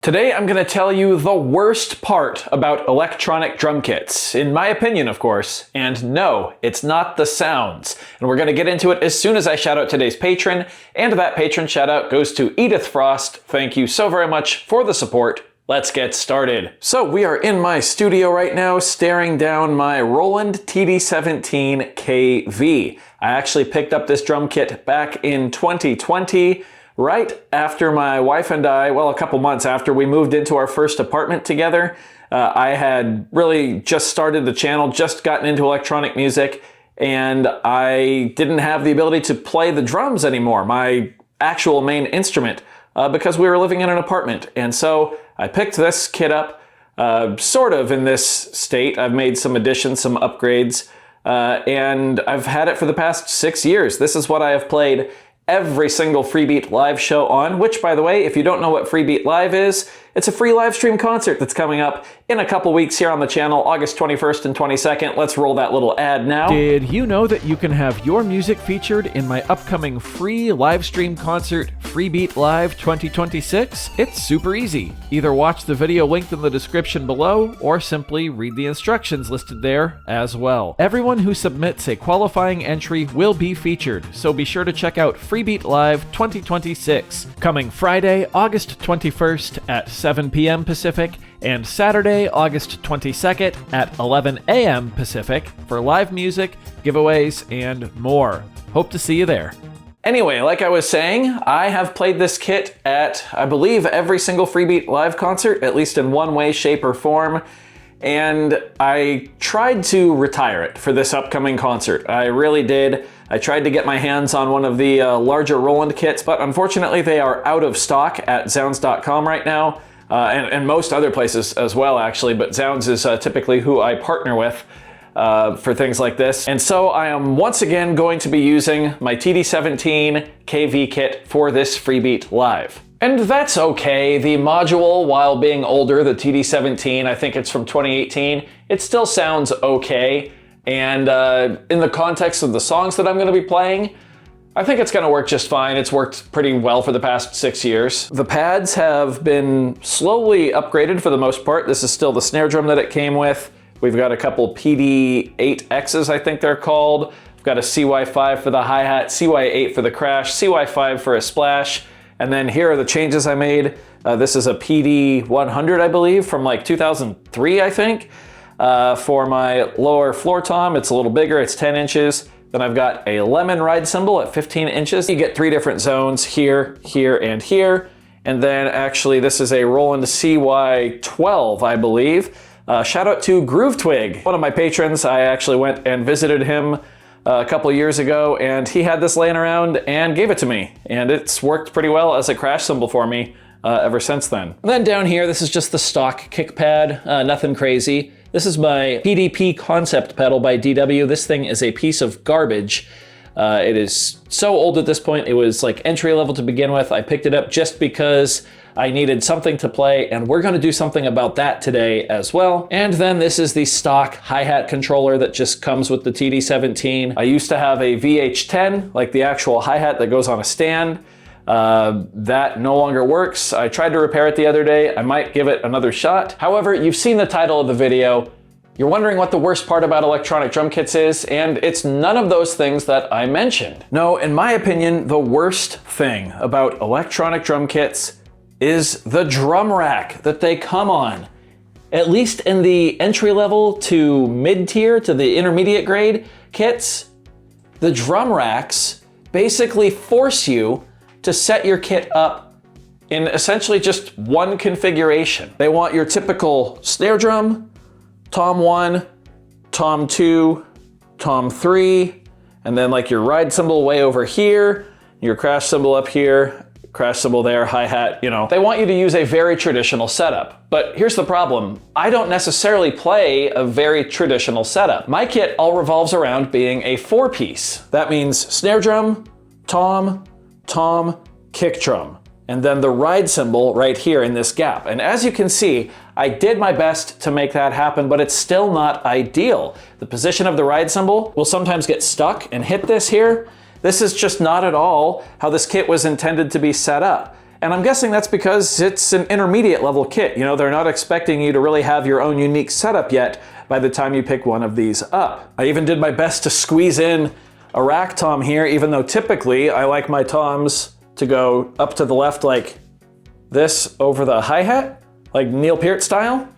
Today I'm going to tell you the worst part about electronic drum kits, in my opinion of course, and no, it's not the sounds. And we're going to get into it as soon as I shout out today's patron, and that patron shout out goes to Edith Frost. Thank you so very much for the support. Let's get started. So we are in my studio right now staring down my Roland TD-17 KV. I actually picked up this drum kit back in 2020. Right after my wife and I, well, a couple months after we moved into our first apartment together. I had really just started the channel, just gotten into electronic music, and I didn't have the ability to play the drums anymore, my actual main instrument, because we were living in an apartment. And so I picked this kit up, sort of in this state. I've made some additions, some upgrades, and I've had it for the past 6 years. This is what I have played every single Freebeat Live show on, which, by the way, if you don't know what Freebeat Live is, it's a free live stream concert that's coming up in a couple weeks here on the channel, August 21st and 22nd. Let's roll that little ad now. Did you know that you can have your music featured in my upcoming free live stream concert, Freebeat Live 2026? It's super easy. Either watch the video linked in the description below, or simply read the instructions listed there as well. Everyone who submits a qualifying entry will be featured, so be sure to check out Freebeat Live 2026, coming Friday, August 21st at 7 p.m. Pacific, and Saturday, August 22nd at 11 a.m. Pacific for live music, giveaways, and more. Hope to see you there. Anyway, like I was saying, I have played this kit at, I believe, every single Freebeat Live concert, at least in one way, shape, or form, and I tried to retire it for this upcoming concert. I really did. I tried to get my hands on one of the larger Roland kits, but unfortunately they are out of stock at Zounds.com right now. And most other places as well, actually, but Zounds is typically who I partner with for things like this. And so I am once again going to be using my TD-17 KV kit for this Freebeat Live. And that's okay. The module, while being older, the TD-17, I think it's from 2018, it still sounds okay. And in the context of the songs that I'm going to be playing, I think it's going to work just fine. It's worked pretty well for the past 6 years. The pads have been slowly upgraded for the most part. This is still the snare drum that it came with. We've got a couple PD8Xs, I think they're called. We've got a CY5 for the hi-hat, CY8 for the crash, CY5 for a splash. And then here are the changes I made. This is a PD100, I believe, from like 2003, I think. For my lower floor tom, it's a little bigger, it's 10 inches. Then I've got a lemon ride cymbal at 15 inches. You get 3 different zones, here, here, and here. And then actually this is a Roland CY12, I believe. Shout out to Groove Twig, one of my patrons. I actually went and visited him a couple years ago, and he had this laying around and gave it to me. And it's worked pretty well as a crash cymbal for me ever since then. And then down here, this is just the stock kick pad, nothing crazy. This is my PDP concept pedal by DW. This thing is a piece of garbage. It is so old at this point. It was like entry level to begin with. I picked it up just because I needed something to play, and we're going to do something about that today as well. And then this is the stock hi-hat controller that just comes with the TD-17. I used to have a VH10, like the actual hi-hat that goes on a stand. That no longer works. I tried to repair it the other day. I might give it another shot. However, you've seen the title of the video. You're wondering what the worst part about electronic drum kits is, and it's none of those things that I mentioned. No, in my opinion, the worst thing about electronic drum kits is the drum rack that they come on. At least in the entry level to mid-tier to the intermediate grade kits, the drum racks basically force you to set your kit up in essentially just one configuration. They want your typical snare drum, tom 1, tom 2, tom 3, and then like your ride cymbal way over here, your crash cymbal up here, crash cymbal there, hi-hat, you know. They want you to use a very traditional setup. But here's the problem. I don't necessarily play a very traditional setup. My kit all revolves around being a 4-piece. That means snare drum, tom, kick drum, and then the ride cymbal right here in this gap. And as you can see, I did my best to make that happen, but it's still not ideal. The position of the ride cymbal will sometimes get stuck and hit this here. This is just not at all how this kit was intended to be set up. And I'm guessing that's because it's an intermediate level kit. You know, they're not expecting you to really have your own unique setup yet by the time you pick one of these up. I even did my best to squeeze in a rack tom here, even though typically I like my toms to go up to the left like this over the hi-hat, like Neil Peart style.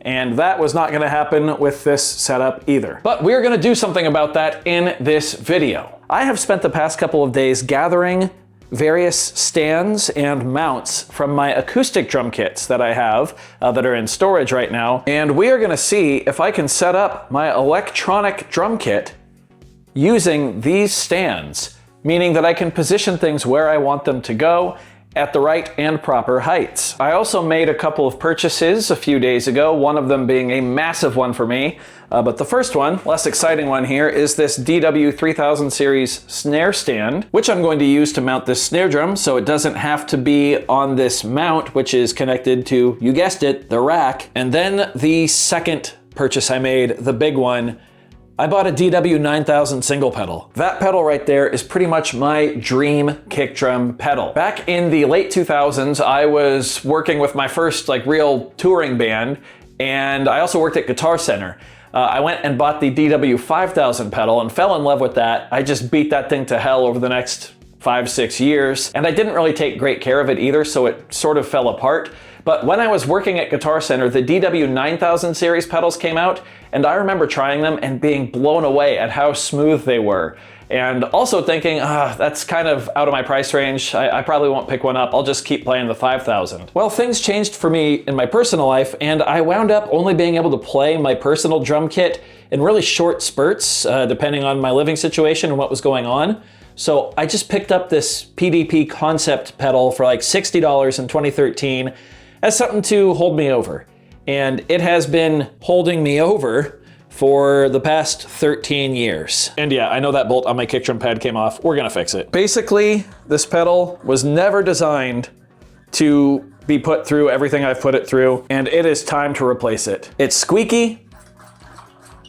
And that was not gonna happen with this setup either. But we're gonna do something about that in this video. I have spent the past couple of days gathering various stands and mounts from my acoustic drum kits that I have that are in storage right now. And we are gonna see if I can set up my electronic drum kit using these stands, meaning that I can position things where I want them to go at the right and proper heights. I also made a couple of purchases a few days ago, one of them being a massive one for me, but the first one, less exciting one here, is this DW3000 series snare stand, which I'm going to use to mount this snare drum so it doesn't have to be on this mount, which is connected to, you guessed it, the rack. And then the second purchase I made, the big one, I bought a DW9000 single pedal. That pedal right there is pretty much my dream kick drum pedal. Back in the late 2000s, I was working with my first real touring band, and I also worked at Guitar Center. I went and bought the DW5000 pedal and fell in love with that. I just beat that thing to hell over the next 5-6 years, and I didn't really take great care of it either, so it sort of fell apart. But when I was working at Guitar Center, the DW9000 series pedals came out, and I remember trying them and being blown away at how smooth they were. And also thinking, that's kind of out of my price range. I probably won't pick one up. I'll just keep playing the 5000. Well, things changed for me in my personal life, and I wound up only being able to play my personal drum kit in really short spurts, depending on my living situation and what was going on. So I just picked up this PDP concept pedal for like $60 in 2013 as something to hold me over. And it has been holding me over for the past 13 years. And yeah, I know that bolt on my kick drum pad came off. We're gonna fix it. Basically, this pedal was never designed to be put through everything I've put it through, and it is time to replace it. It's squeaky,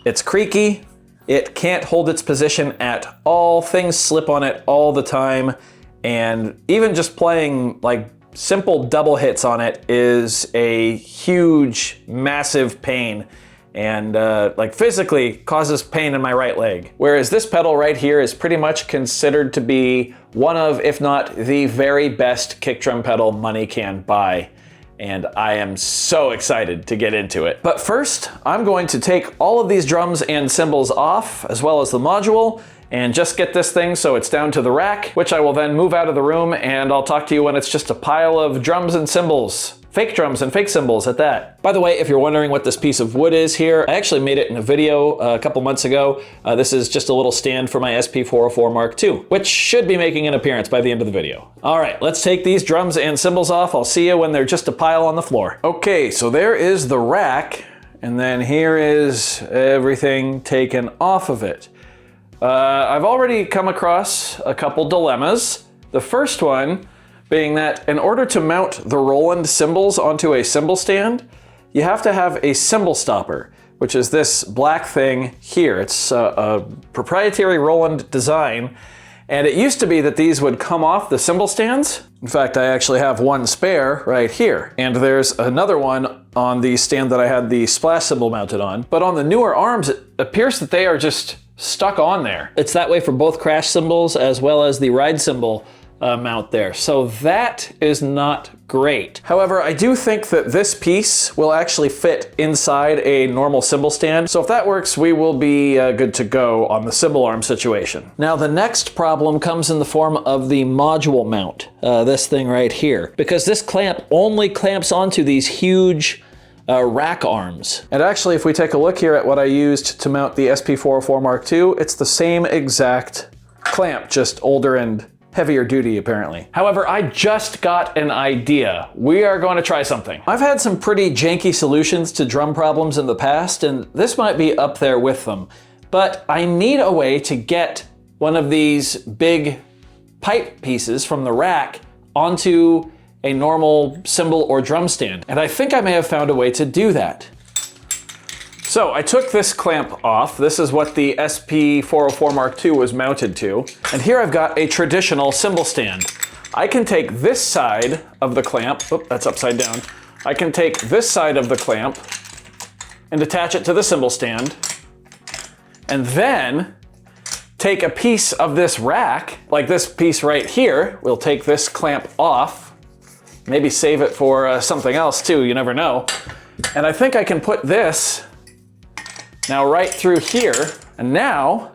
it's creaky, it can't hold its position at all, things slip on it all the time, and even just playing simple double hits on it is a huge, massive pain, and physically causes pain in my right leg. Whereas this pedal right here is pretty much considered to be one of, if not the very best kick drum pedal money can buy. And I am so excited to get into it. But first, I'm going to take all of these drums and cymbals off, as well as the module, and just get this thing so it's down to the rack, which I will then move out of the room, and I'll talk to you when it's just a pile of drums and cymbals. Fake drums and fake cymbals at that. By the way, if you're wondering what this piece of wood is here, I actually made it in a video a couple months ago. This is just a little stand for my SP404 Mark II, which should be making an appearance by the end of the video. All right, let's take these drums and cymbals off. I'll see you when they're just a pile on the floor. Okay, so there is the rack, and then here is everything taken off of it. I've already come across a couple dilemmas. The first one being that in order to mount the Roland cymbals onto a cymbal stand, you have to have a cymbal stopper, which is this black thing here. It's a proprietary Roland design, and it used to be that these would come off the cymbal stands. In fact, I actually have one spare right here, and there's another one on the stand that I had the splash cymbal mounted on. But on the newer arms, it appears that they are just stuck on there. It's that way for both crash cymbals as well as the ride cymbal mount there. So that is not great. However, I do think that this piece will actually fit inside a normal cymbal stand. So if that works, we will be good to go on the cymbal arm situation. Now the next problem comes in the form of the module mount, this thing right here, because this clamp only clamps onto these huge rack arms. And actually, if we take a look here at what I used to mount the SP404 Mark II, it's the same exact clamp, just older and heavier duty apparently. However, I just got an idea. We are going to try something. I've had some pretty janky solutions to drum problems in the past, and this might be up there with them. But I need a way to get one of these big pipe pieces from the rack onto a normal cymbal or drum stand. And I think I may have found a way to do that. So I took this clamp off. This is what the SP404 Mark II was mounted to. And here I've got a traditional cymbal stand. I can take this side of the clamp, oop, that's upside down. I can take this side of the clamp and attach it to the cymbal stand, and then take a piece of this rack, like this piece right here. We'll take this clamp off, maybe save it for something else too, you never know. And I think I can put this now right through here, and now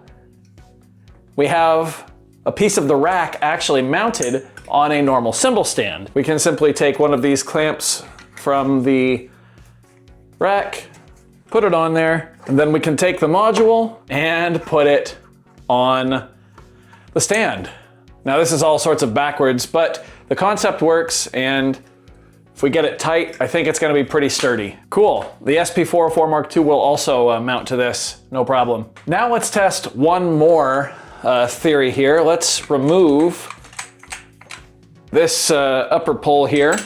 we have a piece of the rack actually mounted on a normal cymbal stand. We can simply take one of these clamps from the rack, put it on there, and then we can take the module and put it on the stand. Now this is all sorts of backwards, but the concept works, and if we get it tight, I think it's gonna be pretty sturdy. Cool, the SP404 Mark II will also mount to this, no problem. Now let's test one more theory here. Let's remove this upper pole here,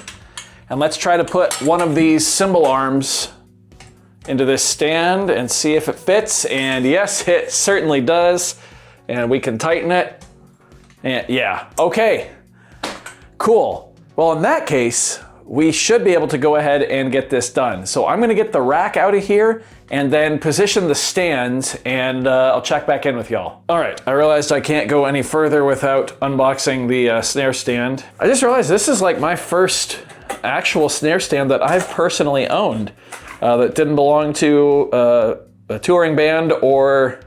and let's try to put one of these cymbal arms into this stand and see if it fits. And yes, it certainly does. And we can tighten it. And yeah, okay, cool. Well, in that case, we should be able to go ahead and get this done. So I'm gonna get the rack out of here and then position the stands, and I'll check back in with y'all. All right, I realized I can't go any further without unboxing the snare stand. I just realized this is like my first actual snare stand that I've personally owned that didn't belong to a touring band or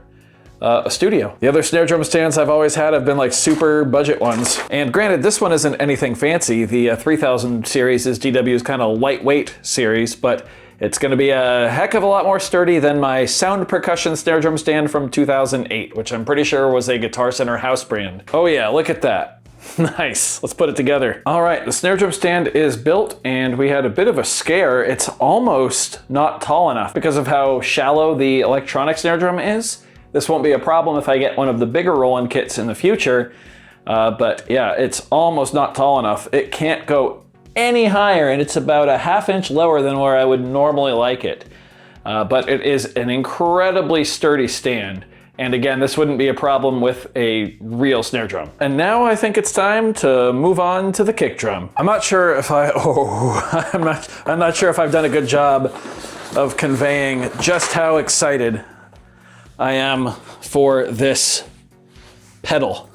a studio. The other snare drum stands I've always had have been like super budget ones. And granted, this one isn't anything fancy. The 3000 series is GW's kind of lightweight series, but it's gonna be a heck of a lot more sturdy than my Sound Percussion snare drum stand from 2008, which I'm pretty sure was a Guitar Center house brand. Oh yeah, look at that. Nice, let's put it together. All right, the snare drum stand is built, and we had a bit of a scare. It's almost not tall enough because of how shallow the electronic snare drum is. This won't be a problem if I get one of the bigger Roland kits in the future, but yeah, it's almost not tall enough. It can't go any higher, and it's about a ½ inch lower than where I would normally like it. But it is an incredibly sturdy stand. And again, this wouldn't be a problem with a real snare drum. And now I think it's time to move on to the kick drum. I'm not sure if I'm not sure if I've done a good job of conveying just how excited I am for this pedal.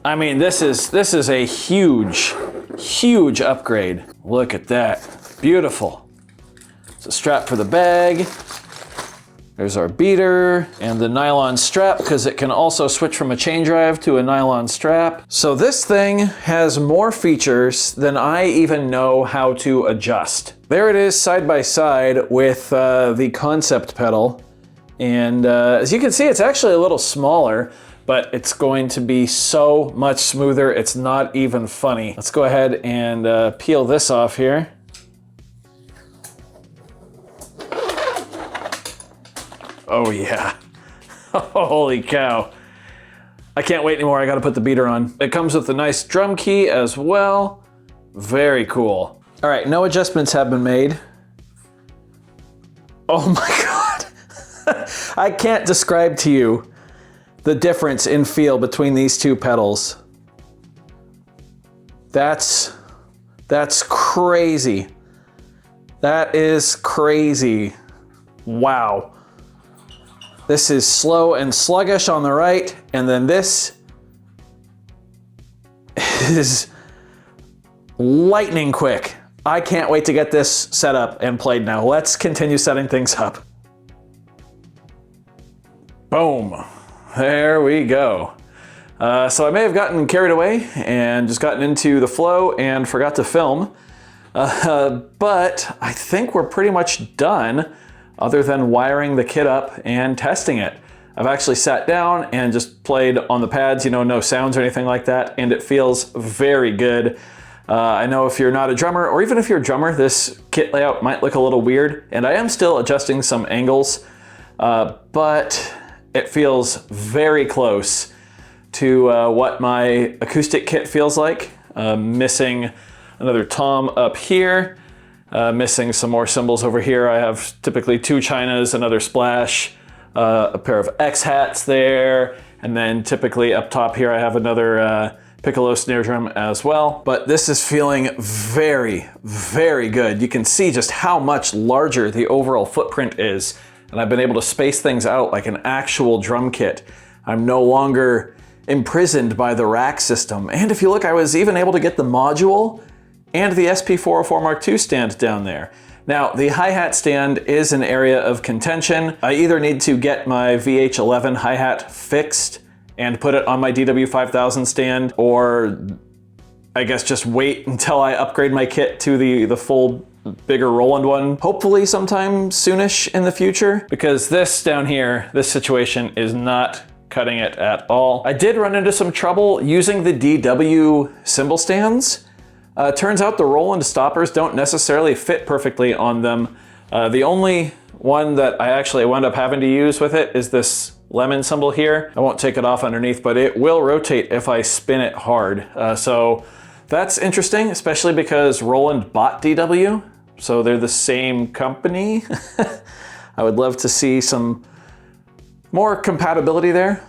I mean, this is a huge upgrade. Look at that, beautiful. It's a strap for the bag. There's our beater and the nylon strap, because it can also switch from a chain drive to a nylon strap. So this thing has more features than I even know how to adjust. There it is side by side with the concept pedal. And as you can see, it's actually a little smaller, but it's going to be so much smoother, it's not even funny. Let's go ahead and peel this off here. Oh yeah, holy cow. I can't wait anymore, I gotta put the beater on. It comes with a nice drum key as well. Very cool. All right, no adjustments have been made. Oh my God. I can't describe to you the difference in feel between these two pedals. That's crazy. That is crazy. Wow. This is slow and sluggish on the right, and then this is lightning quick. I can't wait to get this set up and played now. Let's continue setting things up. Boom, there we go. So I may have gotten carried away and just gotten into the flow and forgot to film, but I think we're pretty much done other than wiring the kit up and testing it. I've actually sat down and just played on the pads, you know, no sounds or anything like that, and it feels very good. I know if you're not a drummer, or even if you're a drummer, this kit layout might look a little weird, and I am still adjusting some angles, but it feels very close to what my acoustic kit feels like. Missing another tom up here, missing some more cymbals over here. I have typically 2 Chinas, another splash, a pair of X hats there, and then typically up top here I have another piccolo snare drum as well. But this is feeling very, very good. You can see just how much larger the overall footprint is. And I've been able to space things out like an actual drum kit. I'm no longer imprisoned by the rack system. And if you look, I was even able to get the module and the SP404 Mark II stand down there. Now, the hi-hat stand is an area of contention. I either need to get my VH11 hi-hat fixed and put it on my DW5000 stand, or I guess just wait until I upgrade my kit to the full bigger Roland one, hopefully sometime soonish in the future, because this down here, this situation is not cutting it at all. I did run into some trouble using the DW cymbal stands. Turns out the Roland stoppers don't necessarily fit perfectly on them. The only one that I actually wound up having to use with it is this lemon cymbal here. I won't take it off underneath, but it will rotate if I spin it hard. So that's interesting, especially because Roland bought DW, so they're the same company. I would love to see some more compatibility there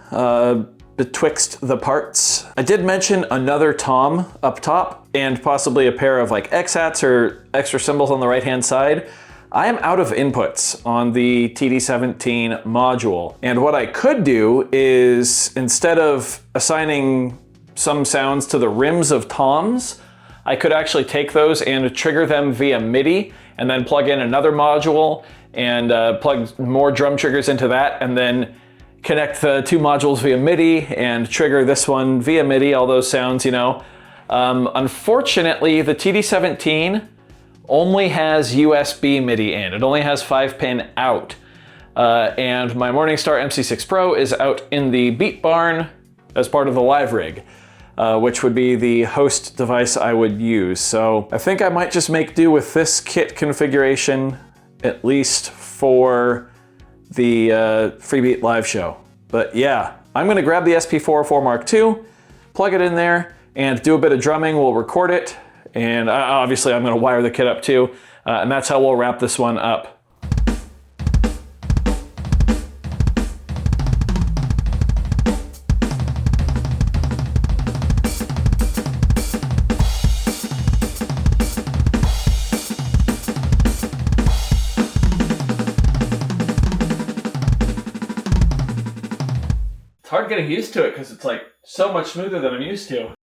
betwixt the parts. I did mention another tom up top and possibly a pair of like X-hats or extra cymbals on the right-hand side. I am out of inputs on the TD-17 module. And what I could do is, instead of assigning some sounds to the rims of toms, I could actually take those and trigger them via MIDI and then plug in another module and plug more drum triggers into that, and then connect the two modules via MIDI and trigger this one via MIDI, all those sounds, you know. Unfortunately, the TD-17 only has USB MIDI in. It only has 5-pin out. And my Morningstar MC6 Pro is out in the Beat Barn as part of the live rig, which would be the host device I would use. So I think I might just make do with this kit configuration, at least for the Freebeat live show. But yeah, I'm gonna grab the SP404 Mark II, plug it in there, and do a bit of drumming. We'll record it, and obviously I'm gonna wire the kit up too, and that's how we'll wrap this one up. It's hard getting used to it because it's like so much smoother than I'm used to.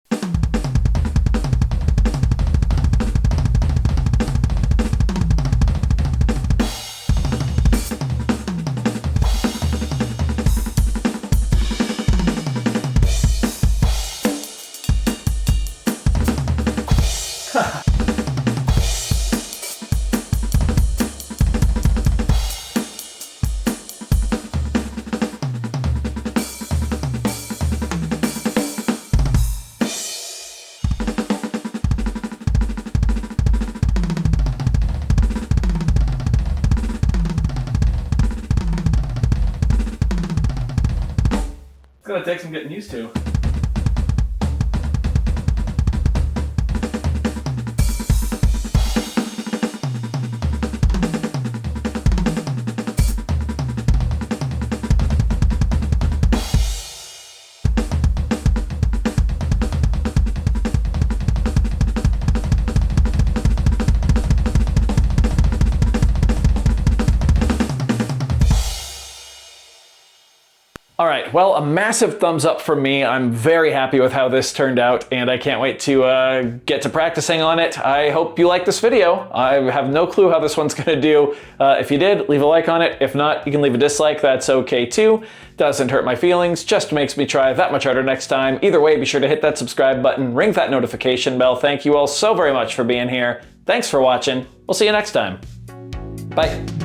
It's gonna take some getting used to. All right, well, a massive thumbs up from me. I'm very happy with how this turned out, and I can't wait to get to practicing on it. I hope you like this video. I have no clue how this one's gonna do. If you did, leave a like on it. If not, you can leave a dislike, that's okay too. Doesn't hurt my feelings, just makes me try that much harder next time. Either way, be sure to hit that subscribe button, ring that notification bell. Thank you all so very much for being here. Thanks for watching. We'll see you next time. Bye.